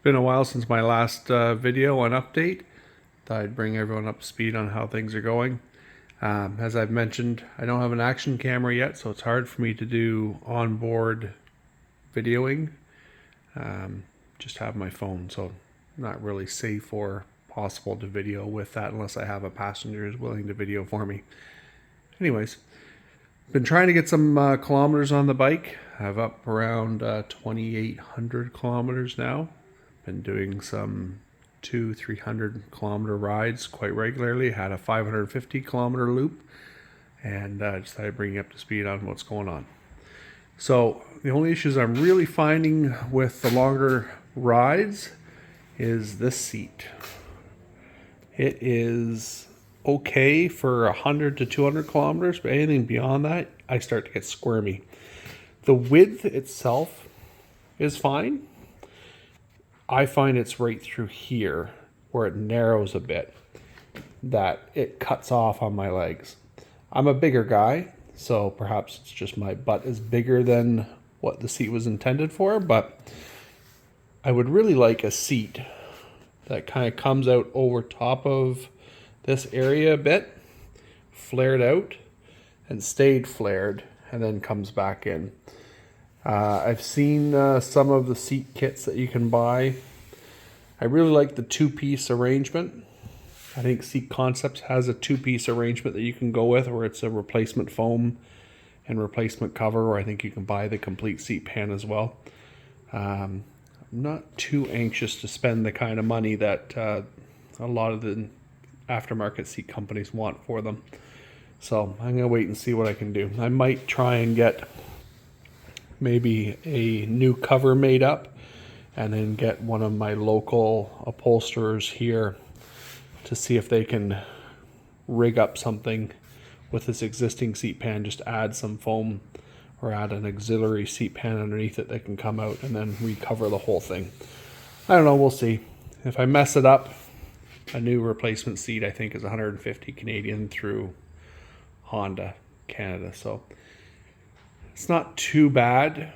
Been a while since my last video and update. Thought I'd bring everyone up to speed on how things are going. As I've mentioned, I don't have an action camera yet, so it's hard for me to do onboard videoing. Just have my phone, so not really safe or possible to video with that unless I have a passenger who's willing to video for me. Anyways, been trying to get some kilometers on the bike. I've up around 2,800 kilometers now. Been doing some 200-300 kilometer rides quite regularly. Had a 550 kilometer loop, and just thought I'd bring you up to speed on what's going on. So the only issues I'm really finding with the longer rides is this seat. It is okay for 100 to 200 kilometers, but anything beyond that, I start to get squirmy. The width itself is fine. I find it's right through here where it narrows a bit that it cuts off on my legs. I'm a bigger guy, so perhaps it's just my butt is bigger than what the seat was intended for, but I would really like a seat that kind of comes out over top of this area a bit, flared out and stayed flared, and then comes back in. I've seen some of the seat kits that you can buy. I really like the two-piece arrangement. I think Seat Concepts has a two-piece arrangement that you can go with, where it's a replacement foam and replacement cover, or I think you can buy the complete seat pan as well. I'm not too anxious to spend the kind of money that a lot of the aftermarket seat companies want for them. So I'm going to wait and see what I can do. I might try and get maybe a new cover made up and then get one of my local upholsterers here to see if they can rig up something with this existing seat pan, just add some foam or add an auxiliary seat pan underneath it that can come out and then recover the whole thing. I don't know, we'll see. If I mess it up, a new replacement seat I think is 150 Canadian through Honda Canada, so it's not too bad.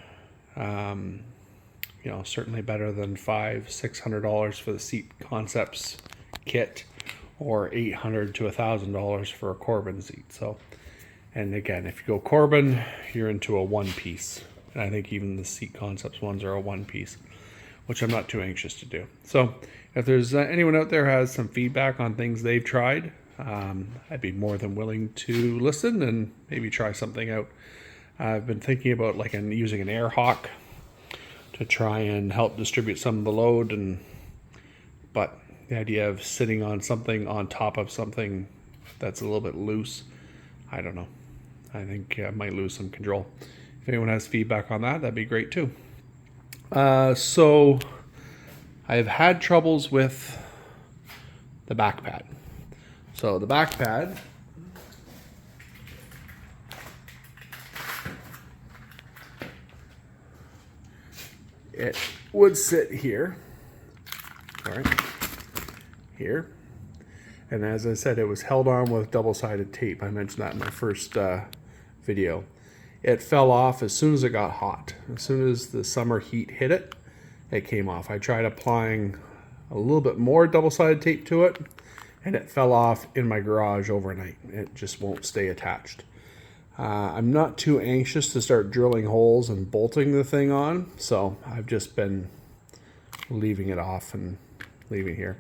Certainly better than $500-600 for the Seat Concepts kit, or $800 to $1,000 for a Corbin seat. So, and again, if you go Corbin, you're into a one-piece, and I think even the Seat Concepts ones are a one-piece, which I'm not too anxious to do. So, if there's anyone out there who has some feedback on things they've tried, I'd be more than willing to listen and maybe try something out. I've been thinking about using an air hawk to try and help distribute some of the load, but the idea of sitting on something on top of something that's a little bit loose, I don't know. I think I might lose some control. If anyone has feedback on that, that'd be great too. So I've had troubles with the Backpad. So the Backpad, it would sit here, all right, here. And as I said, it was held on with double-sided tape. I mentioned that in my first video. It fell off as soon as it got hot. As soon as the summer heat hit it, it came off. I tried applying a little bit more double-sided tape to it, and it fell off in my garage overnight. It just won't stay attached. I'm not too anxious to start drilling holes and bolting the thing on, so I've just been leaving it off and leaving here.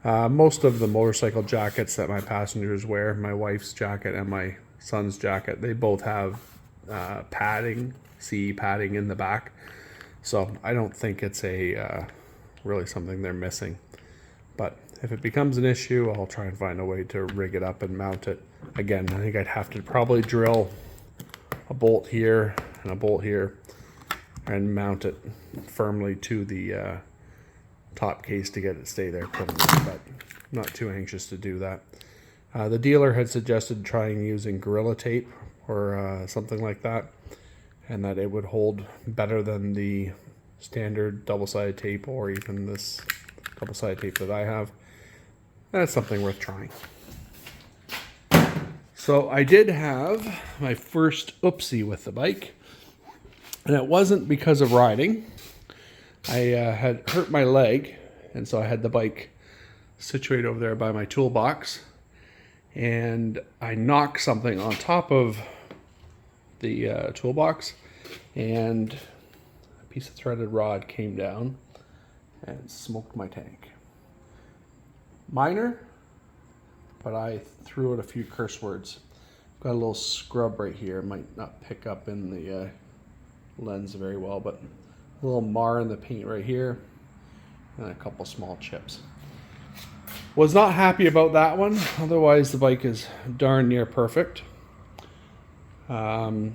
Most of the motorcycle jackets that my passengers wear, my wife's jacket and my son's jacket, they both have padding, CE padding in the back, so I don't think it's really something they're missing. But if it becomes an issue, I'll try and find a way to rig it up and mount it. Again, I think I'd have to probably drill a bolt here and a bolt here and mount it firmly to the top case to get it stay there permanently, but not too anxious to do that. The dealer had suggested trying using Gorilla Tape or something like that, and that it would hold better than the standard double-sided tape or even this double-sided tape that I have. That's something worth trying. So I did have my first oopsie with the bike, and it wasn't because of riding. I had hurt my leg, and so I had the bike situated over there by my toolbox, and I knocked something on top of the toolbox, and a piece of threaded rod came down and smoked my tank. Minor, but I threw out a few curse words. Got a little scrub right here. It might not pick up in the lens very well, but a little mar in the paint right here, and a couple small chips. Was not happy about that one. Otherwise, the bike is darn near perfect. I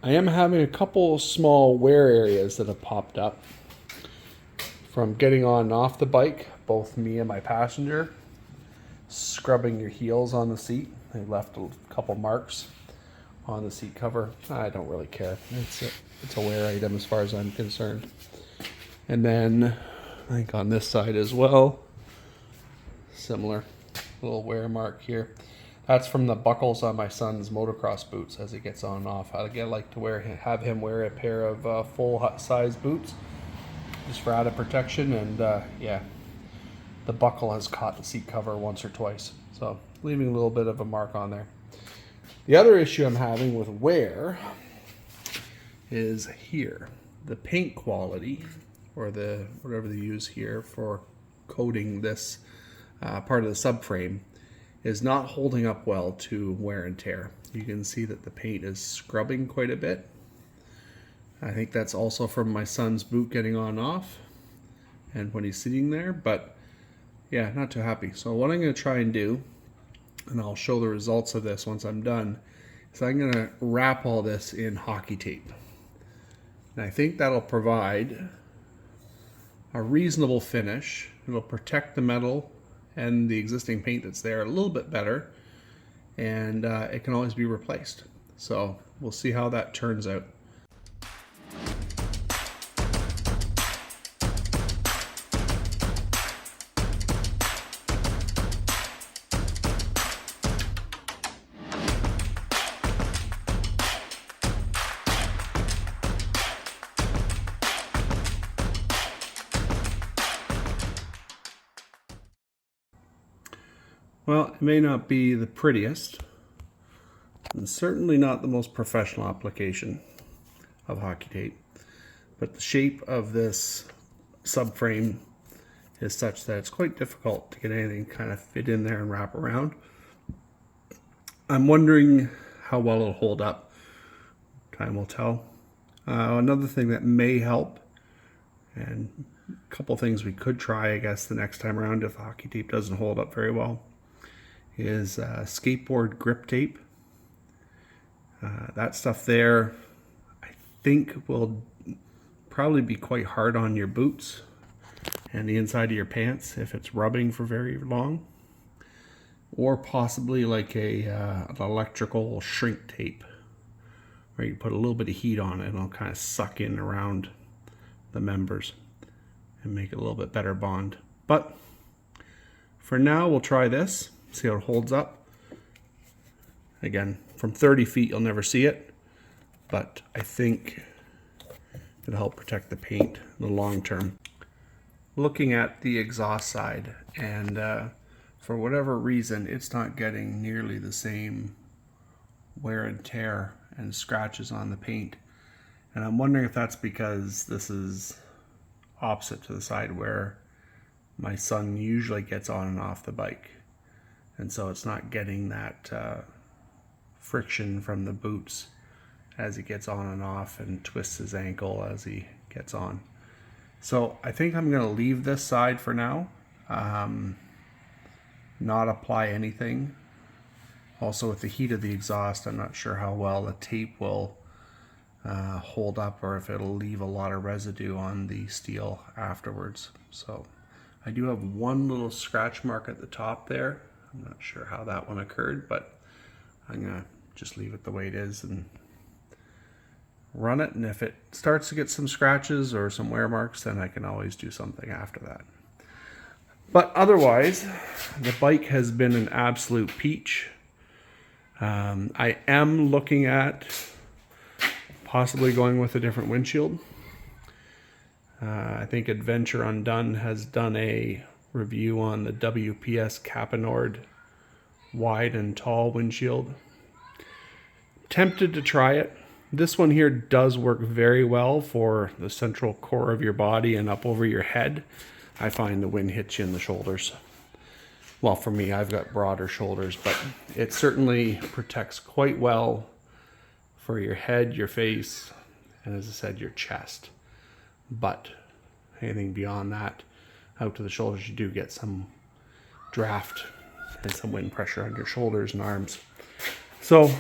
am having a couple small wear areas that have popped up from getting on and off the bike, both me and my passenger. Scrubbing your heels on the seat. They left a couple marks on the seat cover. I don't really care. It's a wear item as far as I'm concerned. And then I think on this side as well, similar little wear mark here. That's from the buckles on my son's motocross boots as he gets on and off. I like to have him wear a pair of full size boots just for added protection. And yeah, the buckle has caught the seat cover once or twice, so leaving a little bit of a mark on there. The other issue I'm having with wear is here. The paint quality, or the whatever they use here for coating this part of the subframe, is not holding up well to wear and tear. You can see that the paint is scrubbing quite a bit. I think that's also from my son's boot getting on and off and when he's sitting there, but yeah, not too happy. So what I'm going to try and do, and I'll show the results of this once I'm done, is I'm going to wrap all this in hockey tape. And I think that'll provide a reasonable finish. It'll protect the metal and the existing paint that's there a little bit better, and it can always be replaced. So we'll see how that turns out. Well, it may not be the prettiest, and certainly not the most professional application of hockey tape, but the shape of this subframe is such that it's quite difficult to get anything kind of fit in there and wrap around. I'm wondering how well it'll hold up. Time will tell. Another thing that may help, and a couple things we could try, I guess, the next time around if the hockey tape doesn't hold up very well, is skateboard grip tape. That stuff there, I think, will probably be quite hard on your boots and the inside of your pants if it's rubbing for very long, or possibly like an electrical shrink tape where you put a little bit of heat on it and it'll kind of suck in around the members and make it a little bit better bond. But for now, we'll try this. See how it holds up. Again, from 30 feet you'll never see it, but I think it'll help protect the paint in the long term. Looking at the exhaust side, and for whatever reason it's not getting nearly the same wear and tear and scratches on the paint, and I'm wondering if that's because this is opposite to the side where my son usually gets on and off the bike. And so it's not getting that friction from the boots as he gets on and off and twists his ankle as he gets on. So I think I'm going to leave this side for now, not apply anything. Also, with the heat of the exhaust, I'm not sure how well the tape will hold up, or if it'll leave a lot of residue on the steel afterwards. So I do have one little scratch mark at the top there. I'm not sure how that one occurred, but I'm gonna just leave it the way it is and run it. And if it starts to get some scratches or some wear marks, then I can always do something after that. But otherwise, the bike has been an absolute peach. I am looking at possibly going with a different windshield. I think Adventure Undone has done a review on the WPS Capanord wide and tall windshield. Tempted to try it. This one here does work very well for the central core of your body and up over your head. I find the wind hits you in the shoulders. Well, for me, I've got broader shoulders, but it certainly protects quite well for your head, your face, and as I said, your chest. But anything beyond that, out to the shoulders, you do get some draft and some wind pressure on your shoulders and arms. So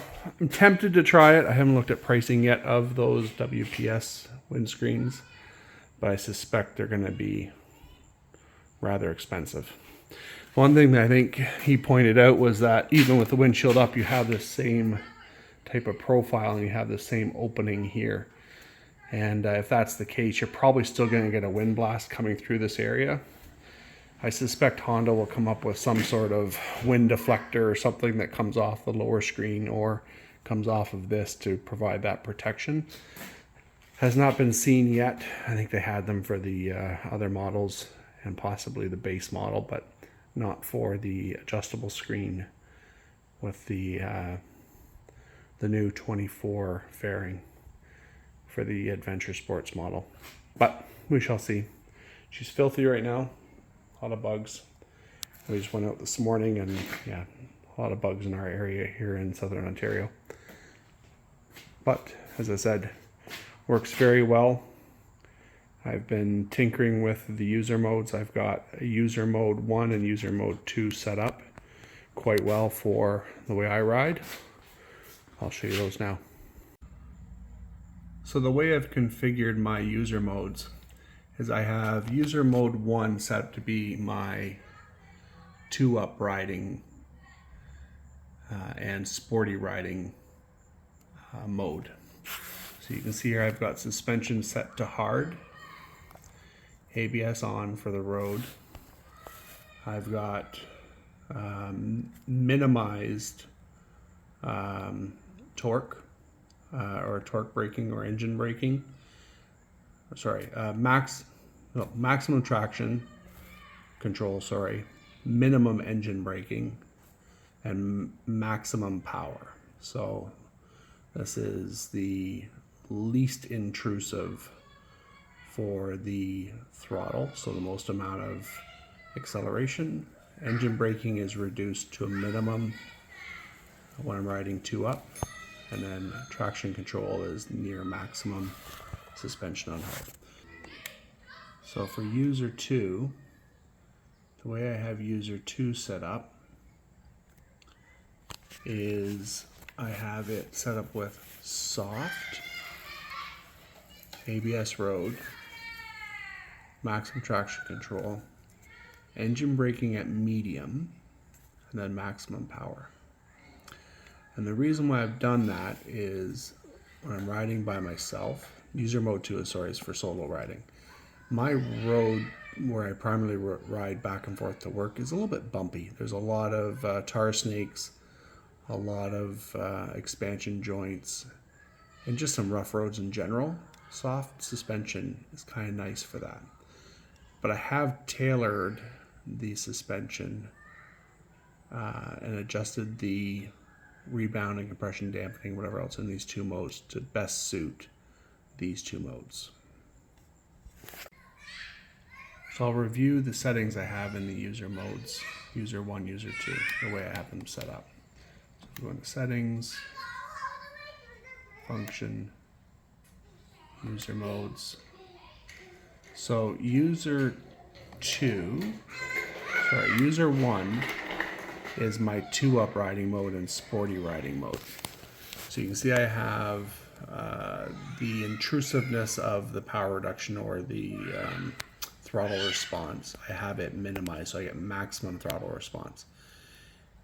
I'm tempted to try it. I haven't looked at pricing yet of those WPS windscreens, but I suspect they're going to be rather expensive. One thing that I think he pointed out was that even with the windshield up, you have the same type of profile and you have the same opening here. And if that's the case, you're probably still going to get a wind blast coming through this area. I suspect Honda will come up with some sort of wind deflector or something that comes off the lower screen or comes off of this to provide that protection. Has not been seen yet. I think they had them for the other models and possibly the base model, but not for the adjustable screen with the new 24 fairing for the Adventure Sports model. But we shall see. She's filthy right now. A lot of bugs. We just went out this morning and yeah, a lot of bugs in our area here in Southern Ontario. But as I said, works very well. I've been tinkering with the user modes. I've got a user mode 1 and user mode 2 set up quite well for the way I ride. I'll show you those now. So the way I've configured my user modes is I have user mode 1 set up to be my 2-up riding and sporty riding mode. So you can see here I've got suspension set to hard, ABS on for the road. I've got minimized torque or torque braking or engine braking. Sorry, maximum traction control, minimum engine braking, and maximum power. So this is the least intrusive for the throttle, so the most amount of acceleration. Engine braking is reduced to a minimum when I'm riding 2-up, and then traction control is near maximum, suspension on hard. So for user 2, the way I have user 2 set up is I have it set up with soft, ABS road, maximum traction control, engine braking at medium, and then maximum power. And the reason why I've done that is when I'm riding by myself, user mode 2 is for solo riding. My road where I primarily ride back and forth to work is a little bit bumpy. There's a lot of tar snakes, a lot of expansion joints, and just some rough roads in general. Soft suspension is kind of nice for that. But I have tailored the suspension and adjusted the rebounding, compression, dampening, whatever else in these two modes to best suit these two modes. So I'll review the settings I have in the user modes, user 1, user 2, the way I have them set up. So go into settings, function, user modes. So user 1 is my 2-up riding mode and sporty riding mode. So you can see I have the intrusiveness of the power reduction or the throttle response. I have it minimized, so I get maximum throttle response.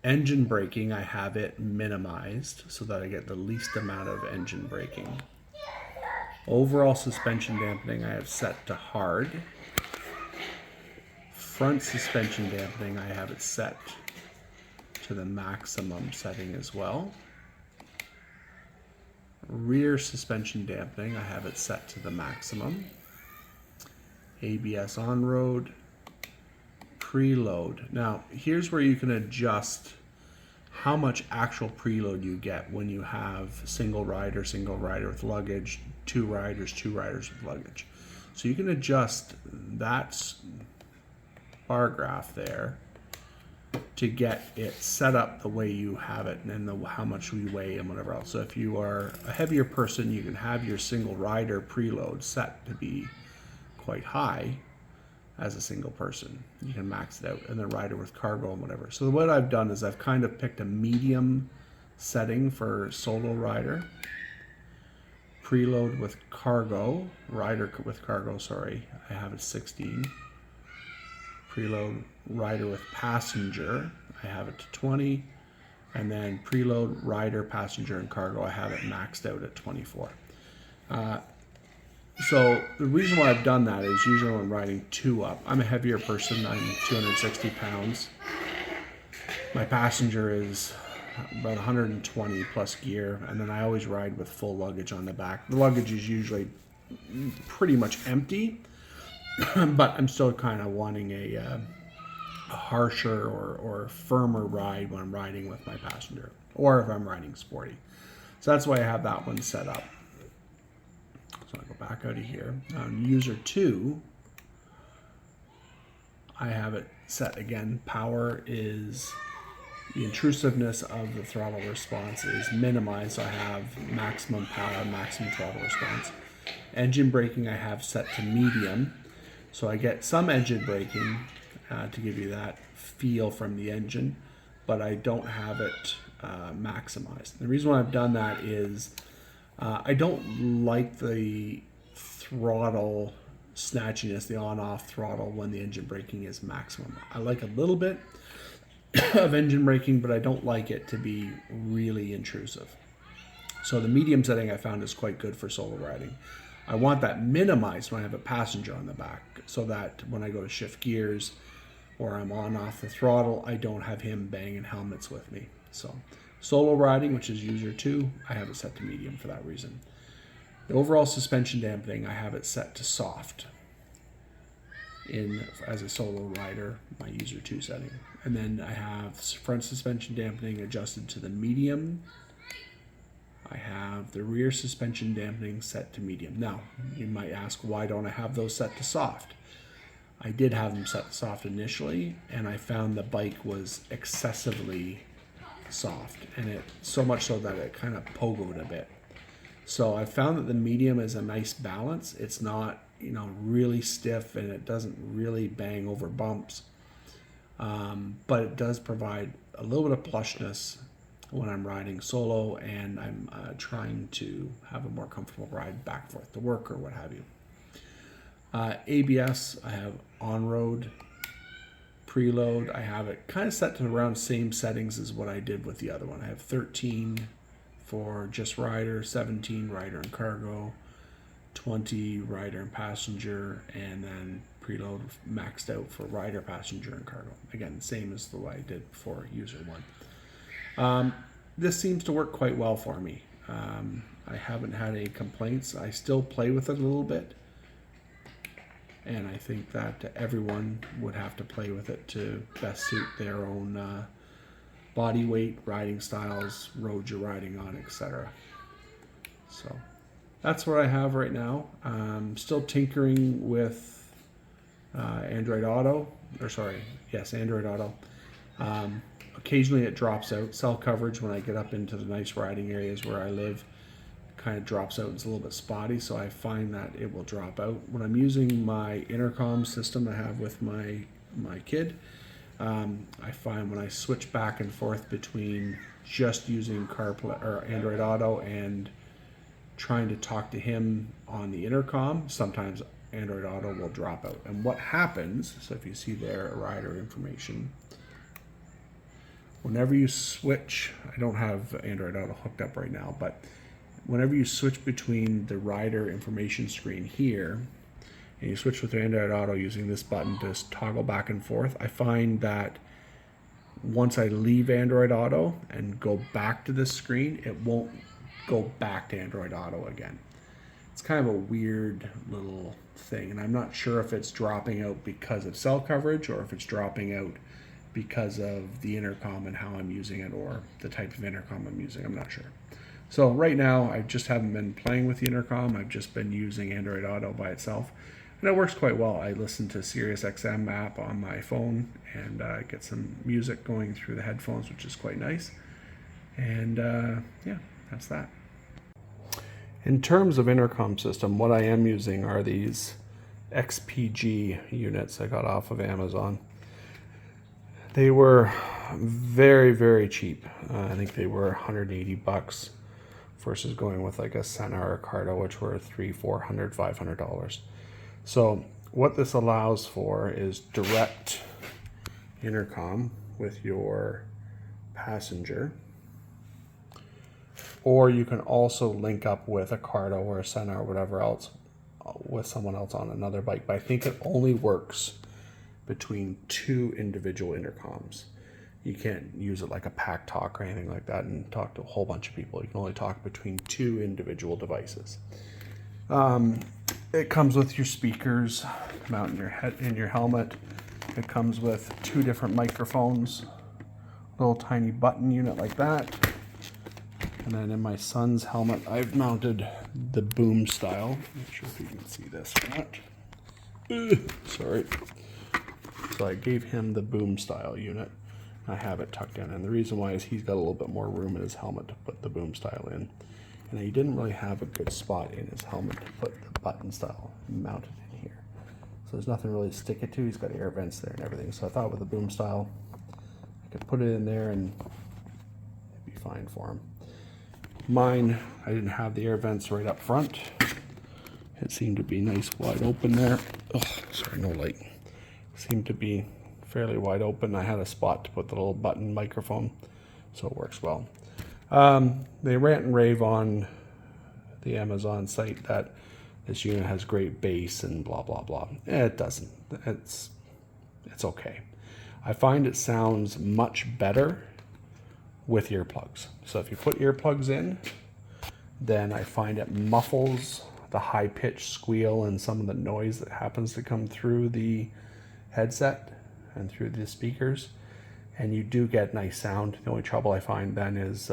Engine braking, I have it minimized so that I get the least amount of engine braking. Overall suspension dampening I have set to hard. Front suspension dampening I have it set to the maximum setting as well. Rear suspension dampening I have it set to the maximum. ABS on road, preload. Now, here's where you can adjust how much actual preload you get when you have single rider with luggage, two riders with luggage. So you can adjust that bar graph there to get it set up the way you have it and how much we weigh and whatever else. So if you are a heavier person, you can have your single rider preload set to be quite high as a single person. You can max it out, and then rider with cargo and whatever. So what I've done is I've kind of picked a medium setting for solo rider. Preload with cargo, rider with cargo, sorry, I have it 16. Preload rider with passenger, I have it to 20. And then preload rider, passenger, and cargo, I have it maxed out at 24. So the reason why I've done that is usually when I'm riding two up, I'm a heavier person, I'm 260 pounds. My passenger is about 120 plus gear, and then I always ride with full luggage on the back. The luggage is usually pretty much empty, but I'm still kind of wanting a harsher or firmer ride when I'm riding with my passenger, or if I'm riding sporty. So that's why I have that one set up. So I go back out of here. On user 2, I have it set again. Power is the intrusiveness of the throttle response is minimized, so I have maximum power, maximum throttle response. Engine braking I have set to medium, so I get some engine braking to give you that feel from the engine, but I don't have it maximized. The reason why I've done that is I don't like the throttle snatchiness, the on-off throttle when the engine braking is maximum. I like a little bit of engine braking, but I don't like it to be really intrusive. So the medium setting I found is quite good for solo riding. I want that minimized when I have a passenger on the back, so that when I go to shift gears or I'm on off the throttle, I don't have him banging helmets with me. So solo riding, which is user 2, I have it set to medium for that reason. The overall suspension dampening, I have it set to soft as a solo rider, my user 2 setting. And then I have front suspension dampening adjusted to the medium. I have the rear suspension dampening set to medium. Now, you might ask, why don't I have those set to soft? I did have them set to soft initially, and I found the bike was excessively soft, and it so much so that it kind of pogoed a bit. So I found that the medium is a nice balance. It's not, really stiff, and it doesn't really bang over bumps, but it does provide a little bit of plushness when I'm riding solo and I'm trying to have a more comfortable ride back and forth to work or what have you. ABS, I have on-road. Preload, I have it kind of set to around same settings as what I did with the other one. I have 13 for just rider, 17 rider and cargo, 20 rider and passenger, and then preload maxed out for rider, passenger, and cargo. Again, same as the way I did for user 1. This seems to work quite well for me. I haven't had any complaints. I still play with it a little bit, and I think that everyone would have to play with it to best suit their own body weight, riding styles, roads you're riding on, etc. So that's what I have right now. I'm still tinkering with Android Auto. Occasionally it drops out. Cell coverage when I get up into the nice riding areas where I live kind of drops out and it's a little bit spotty, so I find that it will drop out. When I'm using my intercom system I have with my kid, I find when I switch back and forth between just using CarPlay or Android Auto and trying to talk to him on the intercom, sometimes Android Auto will drop out. And what happens, so if you see there rider information, whenever you switch, I don't have Android Auto hooked up right now, but whenever you switch between the rider information screen here and you switch with Android Auto using this button to toggle back and forth, I find that once I leave Android Auto and go back to this screen, it won't go back to Android Auto again. It's kind of a weird little thing, and I'm not sure if it's dropping out because of cell coverage or if it's dropping out because of the intercom and how I'm using it, or the type of intercom I'm using. I'm not sure. So right now I just haven't been playing with the intercom. I've just been using Android Auto by itself, and it works quite well. I listen to Sirius XM app on my phone and get some music going through the headphones, which is quite nice. And yeah, that's that. In terms of intercom system, what I am using are these XPG units I got off of Amazon. They were very, very cheap. I think they were $180 versus going with like a Sena or a Cardo, which were $300, $400, $500. So what this allows for is direct intercom with your passenger, or you can also link up with a Cardo or a Sena or whatever else with someone else on another bike. But I think it only works between two individual intercoms. You can't use it like a pack talk or anything like that and talk to a whole bunch of people. You can only talk between two individual devices. It comes with your speakers, come out in your head, in your helmet. It comes with two different microphones, a little tiny button unit like that. And then in my son's helmet, I've mounted the boom style. Not sure if you can see this or not. Sorry. So I gave him the boom style unit. I have it tucked in, and the reason why is he's got a little bit more room in his helmet to put the boom style in, and he didn't really have a good spot in his helmet to put the button style mounted in here. So there's nothing really to stick it to. He's got air vents there and everything. So I thought with the boom style, I could put it in there and it'd be fine for him. Mine, I didn't have the air vents right up front. It seemed to be nice wide open there. Oh, sorry, no light. Seemed to be fairly wide open. I had a spot to put the little button microphone, so it works well. They rant and rave on the Amazon site that this unit has great bass and blah blah blah. It doesn't. It's okay. I find it sounds much better with earplugs. So if you put earplugs in, then I find it muffles the high-pitched squeal and some of the noise that happens to come through the headset and through the speakers, and you do get nice sound. The only trouble I find then is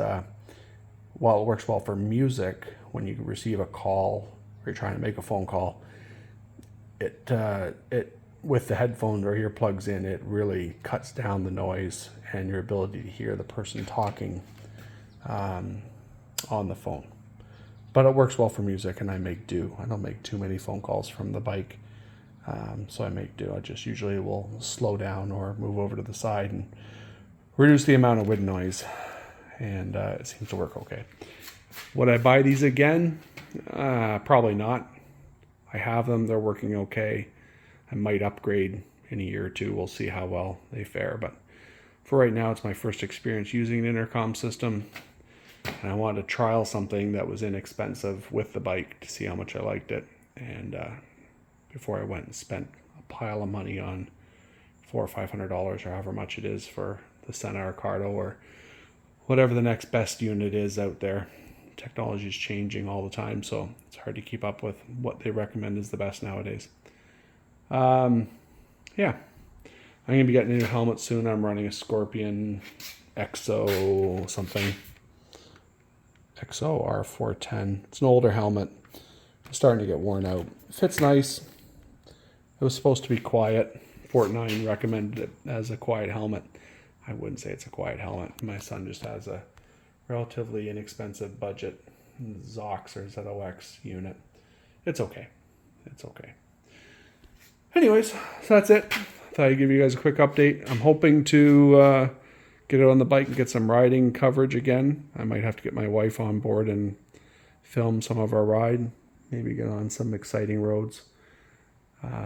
while it works well for music, when you receive a call or you're trying to make a phone call, it with the headphones or earplugs in, it really cuts down the noise and your ability to hear the person talking on the phone. But it works well for music, and I make do. I don't make too many phone calls from the bike, so I make do. I just usually will slow down or move over to the side and reduce the amount of wind noise, and it seems to work okay. Would I buy these again? Probably not. I have them. They're working okay. I might upgrade in a year or two. We'll see how well they fare. But for right now, it's my first experience using an intercom system. And I wanted to trial something that was inexpensive with the bike to see how much I liked it. And before I went and spent a pile of money on $400 or $500 or however much it is for the Sena or Cardo or whatever the next best unit is out there. Technology is changing all the time, so it's hard to keep up with what they recommend is the best nowadays. Yeah, I'm gonna be getting a new helmet soon. I'm running a Scorpion XO something. XO R410. It's an older helmet. It's starting to get worn out. It fits nice. It was supposed to be quiet. Fort9 recommended it as a quiet helmet. I wouldn't say it's a quiet helmet. My son just has a relatively inexpensive budget ZOX or ZOX unit. It's okay. It's okay. Anyways, so that's it. Thought I'd give you guys a quick update. I'm hoping to get it on the bike and get some riding coverage again. I might have to get my wife on board and film some of our ride. Maybe get on some exciting roads.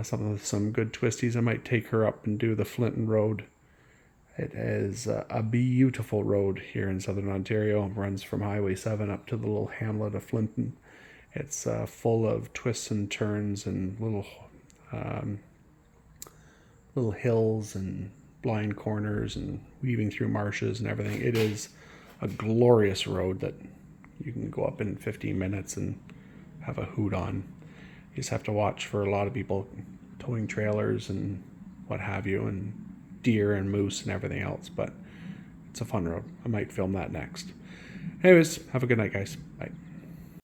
Some good twisties. I might take her up and do the Flinton Road. It is a beautiful road here in Southern Ontario. It runs from Highway 7 up to the little hamlet of Flinton. It's full of twists and turns and little hills and blind corners and weaving through marshes and everything. It is a glorious road that you can go up in 15 minutes and have a hoot on. You just have to watch for a lot of people towing trailers and what have you, and deer and moose and everything else, but it's a fun road. I might film that next. Anyways, have a good night, guys. Bye.